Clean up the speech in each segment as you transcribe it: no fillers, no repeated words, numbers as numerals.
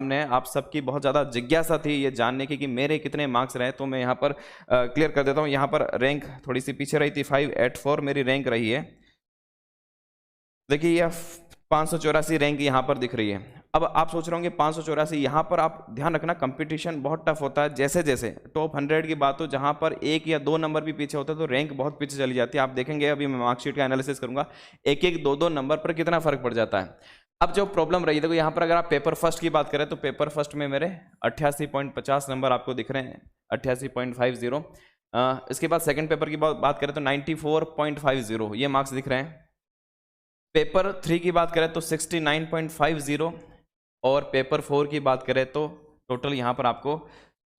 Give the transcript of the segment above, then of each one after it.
ने आप सबकी बहुत ज़्यादा जिज्ञासा थी ये जानने की कि मेरे कितने मार्क्स रहे, तो मैं यहाँ पर क्लियर कर देता हूँ। यहाँ पर रैंक थोड़ी सी पीछे रही थी, 584 मेरी रैंक रही है। देखिए यह 584 रैंक यहाँ पर दिख रही है। अब आप सोच रहे होंगे 584, यहाँ पर आप ध्यान रखना कंपटीशन बहुत टफ होता है। जैसे जैसे टॉप 100 की बात हो, जहाँ पर 1 या 2 नंबर भी पीछे होता है तो रैंक बहुत पीछे चली जाती है। आप देखेंगे, अभी मैं मार्कशीट का एनालिसिस करूंगा, 1-1, 2-2 नंबर पर कितना फर्क पड़ जाता है। अब जो प्रॉब्लम रही, देखो यहाँ पर अगर आप पेपर फर्स्ट की बात करें तो पेपर फर्स्ट में मेरे 88.50 नंबर आपको दिख रहे हैं, 88.50। इसके बाद सेकंड पेपर की बात करें तो 94.50 ये मार्क्स दिख रहे हैं। पेपर 3 की बात करें तो 69.50 और पेपर 4 की बात करें तो टोटल यहाँ पर आपको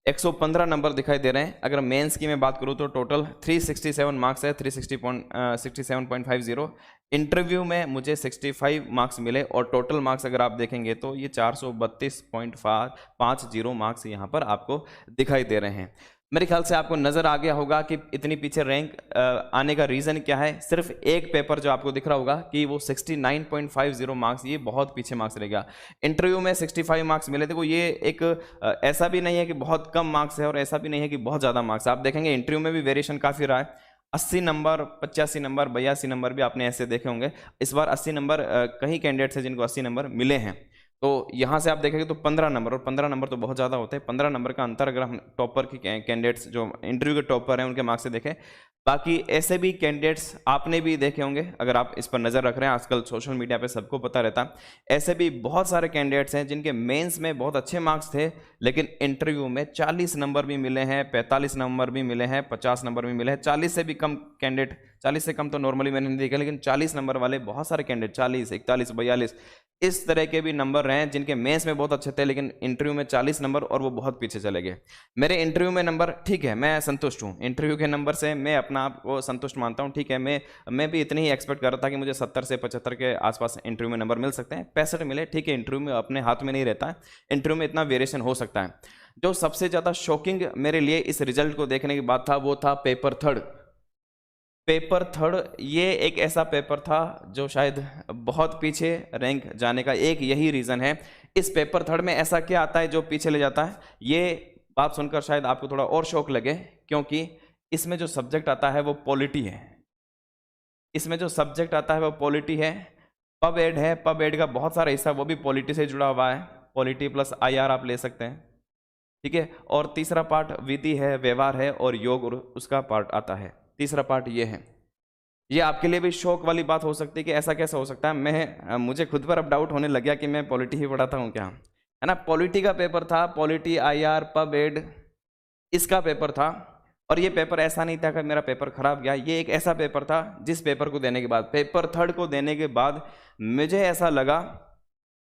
115 नंबर दिखाई दे रहे हैं। अगर मेंस की मैं बात करूँ तो टोटल 367 मार्क्स है, 367.50। इंटरव्यू में मुझे 65 मार्क्स मिले और टोटल मार्क्स अगर आप देखेंगे तो ये 432.50 मार्क्स यहाँ पर आपको दिखाई दे रहे हैं। मेरे ख्याल से आपको नज़र आ गया होगा कि इतनी पीछे रैंक आने का रीज़न क्या है। सिर्फ एक पेपर जो आपको दिख रहा होगा कि वो 69.50 मार्क्स, ये बहुत पीछे मार्क्स रहेगा। इंटरव्यू में 65 मार्क्स मिले थे, वो ये एक ऐसा भी नहीं है कि बहुत कम मार्क्स है और ऐसा भी नहीं है कि बहुत ज़्यादा मार्क्स। आप देखेंगे इंटरव्यू में भी वेरिएशन काफ़ी रहा है, 80 नंबर, 85 नंबर, 82 नंबर भी आपने ऐसे देखे होंगे। इस बार 80 नंबर कई कैंडिडेट्स हैं जिनको 80 नंबर मिले हैं। तो यहाँ से आप देखेंगे तो 15 नंबर, और 15 नंबर तो बहुत ज़्यादा होते हैं। 15 नंबर का अंतर अगर हम टॉपर की कैंडिडेट्स जो इंटरव्यू के टॉपर हैं उनके मार्क्स से देखें। बाकी ऐसे भी कैंडिडेट्स आपने भी देखे होंगे, अगर आप इस पर नज़र रख रहे हैं, आजकल सोशल मीडिया पे सबको पता रहता है। ऐसे भी बहुत सारे कैंडिडेट्स हैं जिनके मेंस में बहुत अच्छे मार्क्स थे, लेकिन इंटरव्यू में 40 नंबर भी मिले हैं, 45 नंबर भी मिले हैं, 50 नंबर भी मिले हैं। 40 से भी कम कैंडिडेट, 40 से कम तो नॉर्मली मैंने नहीं देखा, लेकिन 40 नंबर वाले बहुत सारे कैंडिडेट, 40, 41, 42 इस तरह के भी नंबर रहे हैं जिनके मेंस में बहुत अच्छे थे, लेकिन इंटरव्यू में 40 नंबर और वो बहुत पीछे चले गए। मेरे इंटरव्यू में नंबर ठीक है, मैं संतुष्ट हूँ, इंटरव्यू के नंबर से मैं अपना आप को संतुष्ट मानता हूँ। ठीक है, मैं भी इतनी ही एक्सपेक्ट कर रहा था कि मुझे 70 से 75 के आसपास इंटरव्यू में नंबर मिल सकते हैं। 65 मिले, ठीक है, इंटरव्यू में अपने हाथ में नहीं रहता है, इंटरव्यू में इतना वेरिएशन हो सकता है। जो सबसे ज़्यादा शॉकिंग मेरे लिए इस रिजल्ट को देखने के बाद था वो था पेपर थर्ड। पेपर थर्ड ये एक ऐसा पेपर था जो शायद बहुत पीछे रैंक जाने का एक यही रीज़न है। इस पेपर थर्ड में ऐसा क्या आता है जो पीछे ले जाता है? ये बात सुनकर शायद आपको थोड़ा और शौक लगे, क्योंकि इसमें जो सब्जेक्ट आता है वो पॉलिटी है। इसमें जो सब्जेक्ट आता है वो पॉलिटी है। पब एड है, पब एड का बहुत सारा हिस्सा वो भी पॉलिटी से जुड़ा हुआ है। पॉलिटी प्लस IR आप ले सकते हैं, ठीक है। और तीसरा पार्ट विधि है, व्यवहार है और योग, और उसका पार्ट आता है। तीसरा पार्ट ये है। ये आपके लिए भी शौक वाली बात हो सकती है कि ऐसा कैसे हो सकता है। मुझे खुद पर अब डाउट होने लग गया कि मैं पॉलिटी ही पढ़ाता हूँ क्या, है ना। पॉलिटी का पेपर था, पॉलिटी, IR, पब एड, इसका पेपर था। और ये पेपर ऐसा नहीं था कि मेरा पेपर खराब गया, ये एक ऐसा पेपर था जिस पेपर को देने के बाद, पेपर थर्ड को देने के बाद मुझे ऐसा लगा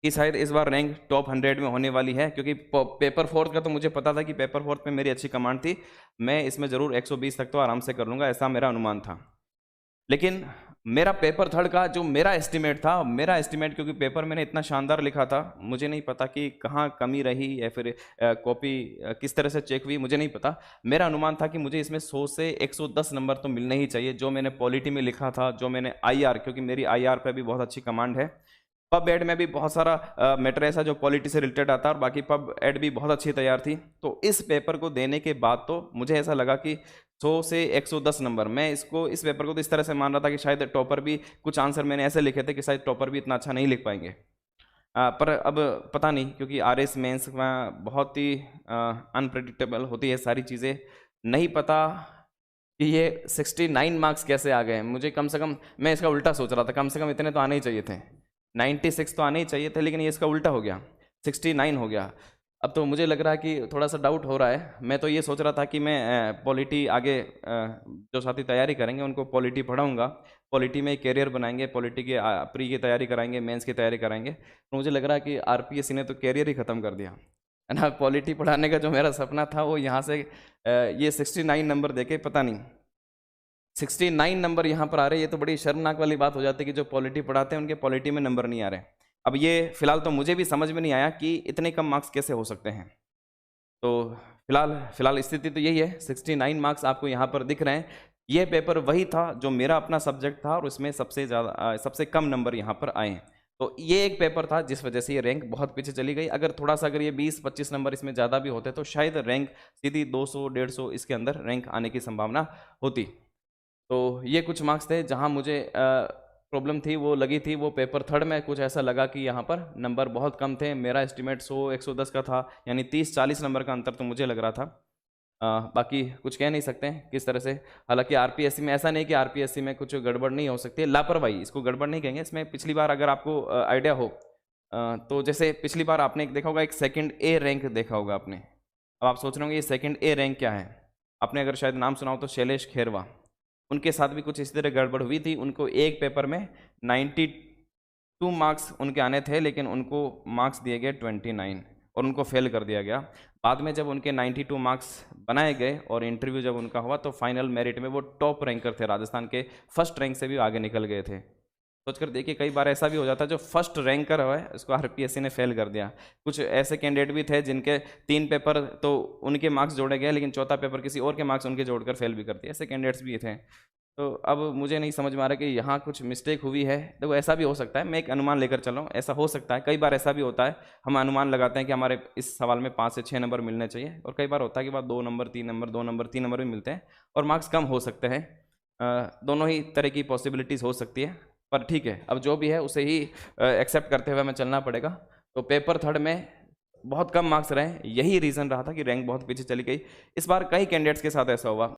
कि शायद इस बार रैंक टॉप 100 में होने वाली है। क्योंकि पेपर फोर्थ का तो मुझे पता था कि पेपर फोर्थ में मेरी अच्छी कमांड थी, मैं इसमें ज़रूर 120 तक तो आराम से कर लूँगा, ऐसा मेरा अनुमान था। लेकिन मेरा पेपर थर्ड का जो मेरा एस्टिमेट था, मेरा एस्टिमेट, क्योंकि पेपर मैंने इतना शानदार लिखा था, मुझे नहीं पता कि कहाँ कमी रही या फिर कॉपी किस तरह से चेक हुई, मुझे नहीं पता। मेरा अनुमान था कि मुझे इसमें 100 से 110 नंबर तो मिलने ही चाहिए, जो मैंने पॉलिटी में लिखा था, जो मैंने IR, क्योंकि मेरी IR पे भी बहुत अच्छी कमांड है। पब एड में भी बहुत सारा मैटर ऐसा जो पॉलिटी से रिलेटेड आता है, और बाकी पब एड भी बहुत अच्छी तैयार थी। तो इस पेपर को देने के बाद तो मुझे ऐसा लगा कि 100 से 110 नंबर, मैं इस पेपर को तो इस तरह से मान रहा था कि शायद टॉपर भी, कुछ आंसर मैंने ऐसे लिखे थे कि शायद टॉपर भी इतना अच्छा नहीं लिख पाएंगे। पर अब पता नहीं, क्योंकि RS मेंस में बहुत ही अनप्रेडिक्टेबल होती है सारी चीज़ें, नहीं पता कि ये 69 मार्क्स कैसे आ गए। मुझे कम से कम, मैं इसका उल्टा सोच रहा था, कम से कम इतने तो आने ही चाहिए थे, 96 तो आने ही चाहिए थे, लेकिन ये इसका उल्टा हो गया, 69 हो गया। अब तो मुझे लग रहा है कि थोड़ा सा डाउट हो रहा है। मैं तो ये सोच रहा था कि मैं पॉलिटी आगे जो साथी तैयारी करेंगे उनको पॉलिटी पढ़ाऊँगा, पॉलिटी में कैरियर बनाएंगे, पॉलिटी की प्री की तैयारी कराएंगे, मेंस की तैयारी कराएंगे। तो मुझे लग रहा है कि RPSC ने तो कैरियर ही ख़त्म कर दिया, है ना। पॉलिटी पढ़ाने का जो मेरा सपना था वो यहाँ से ये 69 नंबर देके, पता नहीं 69 नंबर यहाँ पर आ रहे हैं। ये तो बड़ी शर्मनाक वाली बात हो जाती है कि जो पॉलिटी पढ़ाते हैं उनके पॉलिटी में नंबर नहीं आ रहे। अब ये फिलहाल तो मुझे भी समझ में नहीं आया कि इतने कम मार्क्स कैसे हो सकते हैं। तो फिलहाल स्थिति तो यही है, 69 मार्क्स आपको यहाँ पर दिख रहे हैं। ये पेपर वही था जो मेरा अपना सब्जेक्ट था और उसमें सबसे कम नंबर यहाँ पर आए हैं। तो ये एक पेपर था जिस वजह से ये रैंक बहुत पीछे चली गई। अगर थोड़ा सा अगर ये 20-25 नंबर इसमें ज़्यादा भी होते तो शायद रैंक सीधी 200-150 इसके अंदर रैंक आने की संभावना होती। तो ये कुछ मार्क्स थे जहाँ मुझे प्रॉब्लम थी, वो लगी थी। वो पेपर थर्ड में कुछ ऐसा लगा कि यहाँ पर नंबर बहुत कम थे। मेरा एस्टिमेट 100-110 का था, यानी 30-40 नंबर का अंतर तो मुझे लग रहा था। बाकी कुछ कह नहीं सकते हैं किस तरह से। हालांकि आरपीएससी में ऐसा नहीं कि आरपीएससी में कुछ गड़बड़ नहीं हो सकती है, लापरवाही, इसको गड़बड़ नहीं कहेंगे। इसमें पिछली बार अगर आपको आइडिया हो तो जैसे पिछली बार आपने एक देखा होगा, एक सेकंड ए रैंक देखा होगा आपने। अब आप सोच रहे होंगे ये सेकंड ए रैंक क्या है। आपने अगर शायद नाम सुना हो तो शैलेश खेरवा, उनके साथ भी कुछ इसी तरह गड़बड़ हुई थी। उनको एक पेपर में 92 मार्क्स उनके आने थे, लेकिन उनको मार्क्स दिए गए 29 और उनको फेल कर दिया गया। बाद में जब उनके 92 मार्क्स बनाए गए और इंटरव्यू जब उनका हुआ तो फाइनल मेरिट में वो टॉप रैंकर थे, राजस्थान के फर्स्ट रैंक से भी आगे निकल गए थे। सोचकर देखिए, कई बार ऐसा भी हो जाता है जो फर्स्ट रैंकर है उसको आरपीएससी ने फेल कर दिया। कुछ ऐसे कैंडिडेट भी थे जिनके 3 पेपर तो उनके मार्क्स जोड़े गए, लेकिन चौथा पेपर किसी और के मार्क्स उनके जोड़कर फेल भी कर दिए। ऐसे कैंडिडेट्स भी थे। तो अब मुझे नहीं समझ में आ रहा कि यहाँ कुछ मिस्टेक हुई है। तो ऐसा भी हो सकता है, मैं एक अनुमान लेकर चल रहा हूँ, ऐसा हो सकता है। कई बार ऐसा भी होता है, हम अनुमान लगाते हैं कि हमारे इस सवाल में 5 से 6 नंबर मिलने चाहिए, और कई बार होता है कि बाद 2 नंबर 3 नंबर 2 नंबर 3 नंबर भी मिलते हैं और मार्क्स कम हो सकते हैं। दोनों ही तरह की पॉसिबिलिटीज़ हो सकती है, पर ठीक है, अब जो भी है उसे ही एक्सेप्ट करते हुए हमें चलना पड़ेगा। तो पेपर थर्ड में बहुत कम मार्क्स रहे, यही रीज़न रहा था कि रैंक बहुत पीछे चली गई। इस बार कई कैंडिडेट्स के साथ ऐसा हुआ।